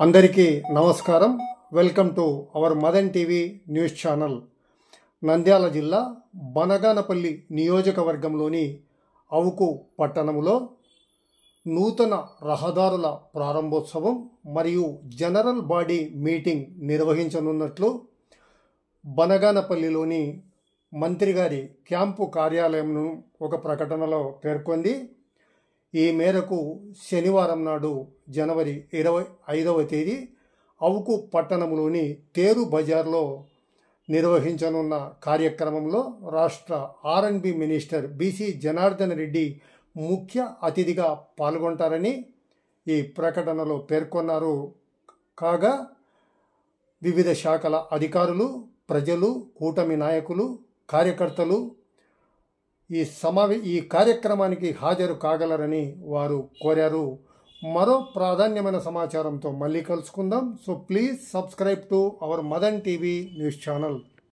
అందరికీ నమస్కారం. Welcome to our Madan TV news channel. Nandyal జిల్లా బనగానపల్లి నియోజకవర్గంలోని అవుకు పట్టణంలో నూతన రహదారుల ప్రారంభోత్సవం మరియు జనరల్ బాడీ మీటింగ్ నిర్వహించనున్నట్లు బనగానపల్లిలోని మంత్రి గారి క్యాంపు కార్యాలయంను ఒక ప్రకటనలో పేర్కొంది. ఈ మేరకు శనివారం నాడు జనవరి 25వ తేదీ అవుకు పట్టణంలోని తేరు బజార్లో నిర్వహించనున్న కార్యక్రమంలో రాష్ట్ర R&B minister BC Janardhan Reddy ముఖ్య అతిథిగా పాల్గొంటారని ఈ ప్రకటనలో పేర్కొన్నారు. కాగా వివిధ శాఖల అధికారులు, ప్రజలు, కూటమి నాయకులు, కార్యకర్తలు ఈ కార్యక్రమానికి హాజరు కాగలరని వారు కోరారు. మరో ప్రాధాన్యమైన సమాచారంతో మళ్ళీ కలుసుకుందాం. So please subscribe to our Madan TV news channel.